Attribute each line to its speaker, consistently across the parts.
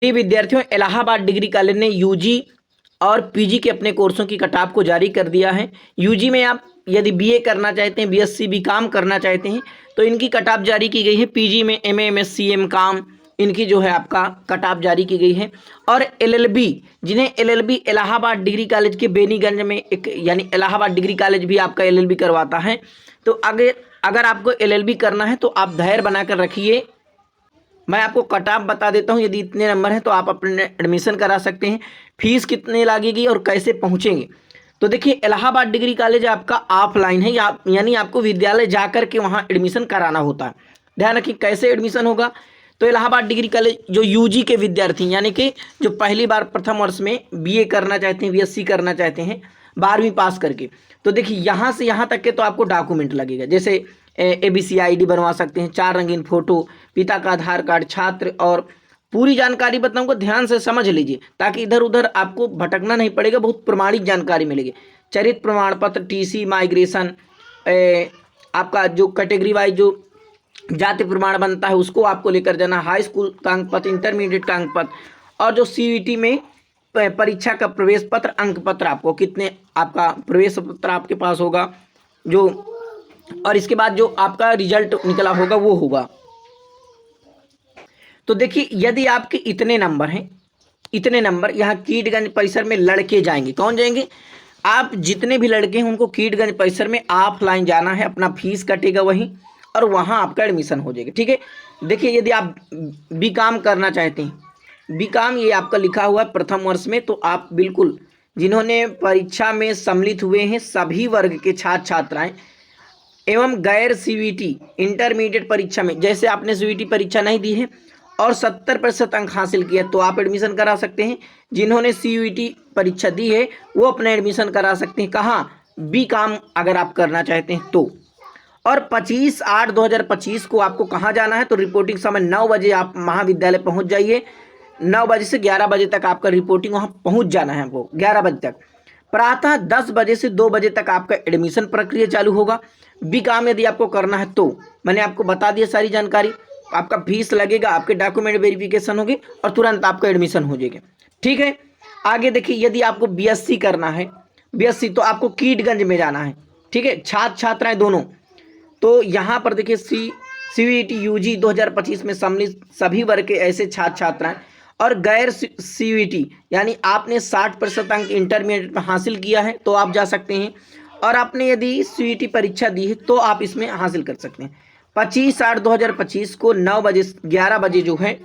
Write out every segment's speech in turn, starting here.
Speaker 1: प्रिय विद्यार्थियों, Allahabad degree college ने यूजी और पीजी के अपने कोर्सों की कट-ऑफ को जारी कर दिया है। यूजी में आप यदि बीए करना चाहते हैं, बीएससी बीकॉम करना चाहते हैं तो इनकी कट-ऑफ जारी की गई है। पीजी में एमए, एमएससी, एमकॉम इनकी जो है आपका कट-ऑफ जारी की गई है। और एलएलबी, जिन्हें एलएलबी इलाहाबाद डिग्री कॉलेज के बेनीगंज में एक यानी इलाहाबाद डिग्री कॉलेज भी आपका एलएलबी करवाता है। तो अगर आपको एलएलबी करना है तो आप धैर्य बनाकर रखिए। मैं आपको कट ऑफ बता देता हूं, यदि इतने नंबर हैं तो आप अपने एडमिशन करा सकते हैं। फीस कितनी लगेगी और कैसे पहुंचेंगे, तो देखिए इलाहाबाद डिग्री कॉलेज आपका ऑफलाइन है, यानी आपको विद्यालय जाकर के वहां एडमिशन कराना होता है। ध्यान रखिए कैसे एडमिशन होगा। तो इलाहाबाद डिग्री कॉलेज जो यूजी के विद्यार्थी यानी कि जो पहली बार प्रथम वर्ष में बीए करना चाहते हैं, बीएससी करना चाहते हैं 12वीं पास करके, तो देखिए यहाँ से यहाँ तक के तो आपको डॉक्यूमेंट लगेगा। जैसे एबीसी आईडी बनवा सकते हैं, 4 रंगीन फोटो, पिता का आधार कार्ड, छात्र, और पूरी जानकारी बताऊंगा, ध्यान से समझ लीजिए ताकि इधर उधर आपको भटकना नहीं पड़ेगा, बहुत प्रमाणिक जानकारी मिलेगी। चरित्र प्रमाण पत्र, टीसी, माइग्रेशन, आपका जो कैटेगरी वाइज जो जाति प्रमाण बनता है उसको आपको लेकर जाना, हाई स्कूल का अंक पत्र, इंटरमीडिएट का अंक पत्र, और जो सीईटी में परीक्षा का प्रवेश पत्र, अंक पत्र, आपको कितने आपका प्रवेश पत्र आपके पास होगा जो, और इसके बाद जो आपका रिजल्ट निकला होगा वो होगा। तो देखिए यदि आपके इतने नंबर हैं, इतने नंबर यहाँ कीटगंज परिसर में लड़के जाएंगे। कौन जाएंगे? आप जितने भी लड़के हैं उनको कीटगंज परिसर में ऑफलाइन जाना है, अपना फीस कटेगा वहीं और वहाँ आपका एडमिशन हो जाएगा। ठीक है। देखिए यदि आप बीकॉम करना चाहते हैं, बीकॉम ये आपका लिखा हुआ है प्रथम वर्ष में, तो आप बिल्कुल जिन्होंने परीक्षा में सम्मिलित हुए हैं सभी वर्ग के छात्र छात्राएं एवं गैर सीवीटी इंटरमीडिएट परीक्षा में, जैसे आपने सीवीटी परीक्षा नहीं दी है और 70% अंक हासिल किया तो आप एडमिशन करा सकते हैं। जिन्होंने सीयूईटी परीक्षा दी है वो अपना एडमिशन करा सकते हैं। कहाँ? बीकॉम अगर आप करना चाहते हैं तो। और 25/8/2025 को आपको कहाँ जाना है? तो रिपोर्टिंग समय 9 बजे आप महाविद्यालय पहुंच जाइए। 9 बजे से 11 बजे तक आपका रिपोर्टिंग वहाँ पहुंच जाना है आपको, 11 बजे तक। प्रातः 10 बजे से 2 बजे तक आपका एडमिशन प्रक्रिया चालू होगा। बीकॉम यदि आपको करना है तो मैंने आपको बता दिया सारी जानकारी। आपका फीस लगेगा, आपके डॉक्यूमेंट वेरिफिकेशन होगी और तुरंत आपका एडमिशन हो जाएगा। ठीक है। आगे देखिए यदि आपको बीएससी करना है, बीएससी तो आपको कीटगंज में जाना है। ठीक है, छात्र छात्राएं दोनों। तो यहाँ पर देखिए सीवीटी यूजी 2025 में सम्मिलित सभी वर्ग के ऐसे छात्र छात्राएं और गैर सीवीटी यानी आपने 60% अंक इंटरमीडिएट में हासिल किया है तो आप जा सकते हैं, और आपने यदि सीईटी परीक्षा दी है तो आप इसमें हासिल कर सकते हैं। 25/8/2025 को 9 बजे 11 बजे जो है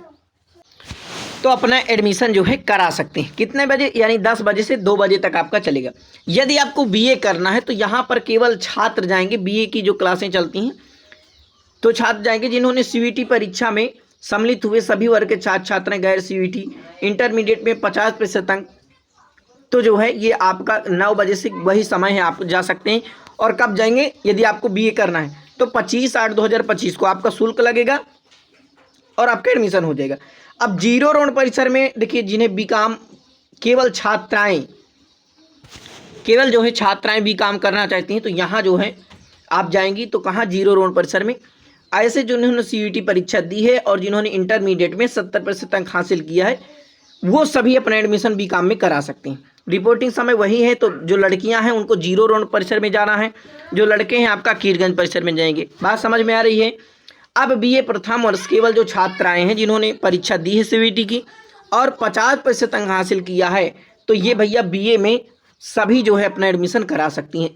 Speaker 1: तो अपना एडमिशन जो है करा सकते हैं। कितने बजे? यानी 10 बजे से 2 बजे तक आपका चलेगा। यदि आपको बीए करना है तो यहाँ पर केवल छात्र जाएंगे, बीए की जो क्लासें चलती हैं तो छात्र जाएंगे जिन्होंने सीवीटी परीक्षा में सम्मिलित हुए सभी वर्ग के छात्र छात्राएं, गैर सीवीटी इंटरमीडिएट में 50% अंक, तो जो है ये आपका 9 बजे से वही समय है, आप जा सकते हैं। और कब जाएंगे? यदि आपको बीए करना है तो 25/8/2025 को आपका शुल्क लगेगा और आपका एडमिशन हो जाएगा। अब जीरो राउंड परिसर में देखिए जिन्हें बीकॉम केवल जो है छात्राएं बीकॉम करना चाहती हैं तो यहाँ जो है आप जाएंगी तो कहाँ? जीरो राउंड परिसर में। ऐसे जिन्होंने सीयूटी परीक्षा दी है और जिन्होंने इंटरमीडिएट में 70% अंक हासिल किया है वो सभी अपना एडमिशन बीकॉम में करा सकते हैं। रिपोर्टिंग समय वही है, तो जो लड़कियां हैं उनको जीरो राउंड परिसर में जाना है, जो लड़के हैं आपका कीटगंज परिसर में जाएंगे। बात समझ में आ रही है? अब बीए प्रथम वर्ष केवल जो छात्र आए हैं जिन्होंने परीक्षा दी है सीवीटी की और 50% अंक हासिल किया है तो ये भैया बीए में सभी जो है अपना एडमिशन करा सकती हैं,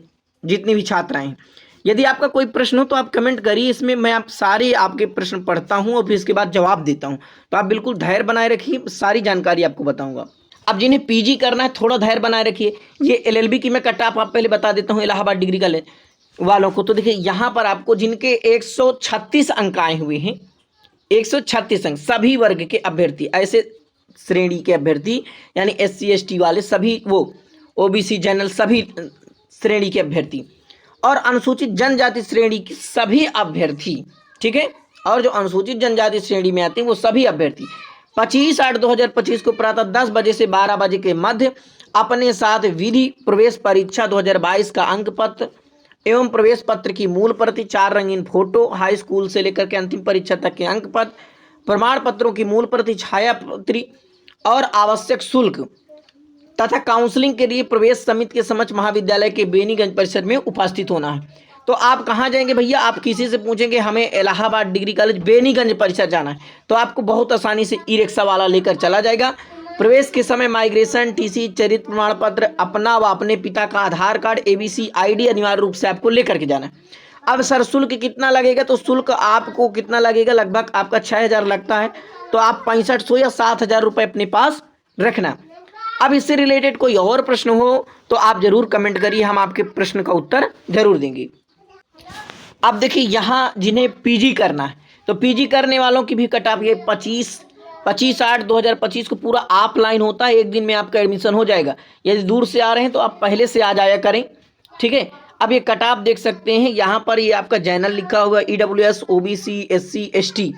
Speaker 1: जितनी भी छात्राएं हैं। यदि आपका कोई प्रश्न हो तो आप कमेंट करिए, इसमें मैं आप सारे आपके प्रश्न पढ़ता हूं और फिर इसके बाद जवाब देता हूं। तो आप बिल्कुल धैर्य बनाए रखिए, सारी जानकारी आपको बताऊंगा। अब जिन्हें पीजी करना है थोड़ा धैर्य बनाए रखिए। ये एलएलबी की मैं कट ऑफ आप पहले बता देता हूँ इलाहाबाद डिग्री कॉलेज वालों को। तो देखिए यहाँ पर आपको जिनके 136 अंक आए हुए हैं, 136 अंक, सभी वर्ग के अभ्यर्थी, ऐसे श्रेणी के अभ्यर्थी यानी SC ST वाले सभी, वो OBC जनरल सभी श्रेणी के अभ्यर्थी और अनुसूचित जनजाति श्रेणी के सभी अभ्यर्थी। ठीक है। और जो अनुसूचित जनजाति श्रेणी में आते हैं वो सभी अभ्यर्थी 25/8/2025 को प्रातः 10 बजे से 12 बजे के मध्य अपने साथ विधि प्रवेश परीक्षा 2022 का अंक पत्र एवं प्रवेश पत्र की मूल प्रति, 4 रंगीन फोटो, हाई स्कूल से लेकर के अंतिम परीक्षा तक के अंक पत्र, प्रमाण पत्रों की मूल प्रति, छाया पत्री और आवश्यक शुल्क तथा काउंसलिंग के लिए प्रवेश समिति के समक्ष महाविद्यालय के बेनीगंज परिसर में उपस्थित होना है। तो आप कहाँ जाएंगे भैया, आप किसी से पूछेंगे हमें इलाहाबाद डिग्री कॉलेज बेनीगंज परिसर जाना है, तो आपको बहुत आसानी से ई रिक्शा वाला लेकर चला जाएगा। प्रवेश के समय माइग्रेशन, टीसी, चरित्र प्रमाण पत्र, अपना व अपने पिता का आधार कार्ड, एबीसी आईडी अनिवार्य रूप से आपको लेकर के जाना है। अब सर शुल्क कितना लगेगा, तो शुल्क आपको कितना लगेगा, लगभग आपका 6,000 लगता है, तो आप 6500 या 7,000 रुपये अपने पास रखना। अब इससे रिलेटेड कोई और प्रश्न हो तो आप जरूर कमेंट करिए, हम आपके प्रश्न का उत्तर जरूर देंगे। अब देखिए यहाँ जिन्हें पीजी करना है, तो पीजी करने वालों की भी कट ऑफ ये 25/8/2025 को पूरा ऑफलाइन होता है, एक दिन में आपका एडमिशन हो जाएगा। यदि दूर से आ रहे हैं तो आप पहले से आ जाया करें, ठीक है। अब ये कट ऑफ देख सकते हैं, यहाँ पर ये आपका जनरल लिखा हुआ EWS, OBC, SC, ST,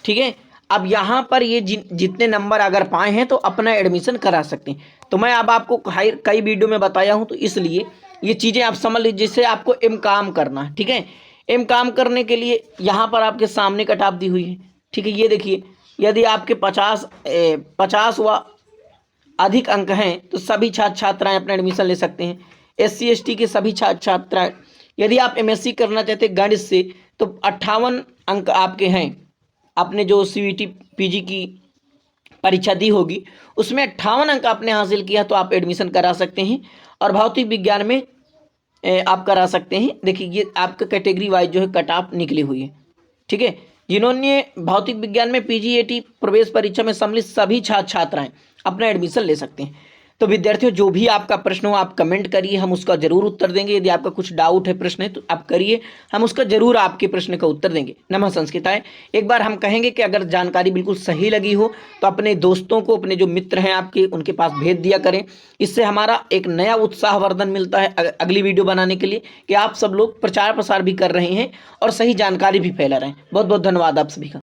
Speaker 1: ठीक है। अब यहाँ पर ये जितने नंबर अगर पाए हैं तो अपना एडमिशन करा सकते हैं। तो मैं अब आपको कई वीडियो में बताया हूँ, तो इसलिए ये चीज़ें आप समझ लीजिए, जिससे आपको एमकॉम करना है, ठीक है। एमकॉम करने के लिए यहाँ पर आपके सामने कट ऑफ दी हुई है, ठीक है। ये देखिए, यदि आपके 50 व अधिक अंक हैं तो सभी छात्र छात्राएँ अपना एडमिशन ले सकते हैं। SC ST के सभी छात्र छात्राएँ, यदि आप MSc करना चाहते हैं गणित से, तो 58 अंक आपके हैं, आपने जो CVT PG की परीक्षा दी होगी उसमें 58 अंक आपने हासिल किया तो आप एडमिशन करा सकते हैं। और भौतिक विज्ञान में आप करा सकते हैं। देखिए ये आपका कैटेगरी वाइज जो है कट ऑफ निकली हुई है, ठीक है। जिन्होंने भौतिक विज्ञान में PGAT प्रवेश परीक्षा में सम्मिलित सभी छात्र छात्राएँ अपना एडमिशन ले सकते हैं। तो विद्यार्थियों, जो भी आपका प्रश्न हो आप कमेंट करिए, हम उसका जरूर उत्तर देंगे। यदि आपका कुछ डाउट है, प्रश्न है, तो आप करिए, हम उसका जरूर आपके प्रश्न का उत्तर देंगे। नमः संस्कृताय। एक बार हम कहेंगे कि अगर जानकारी बिल्कुल सही लगी हो तो अपने दोस्तों को, अपने जो मित्र हैं आपके, उनके पास भेज दिया करें। इससे हमारा एक नया उत्साहवर्धन मिलता है अगली वीडियो बनाने के लिए, कि आप सब लोग प्रचार प्रसार भी कर रहे हैं और सही जानकारी भी फैला रहे हैं। बहुत बहुत धन्यवाद आप सभी का।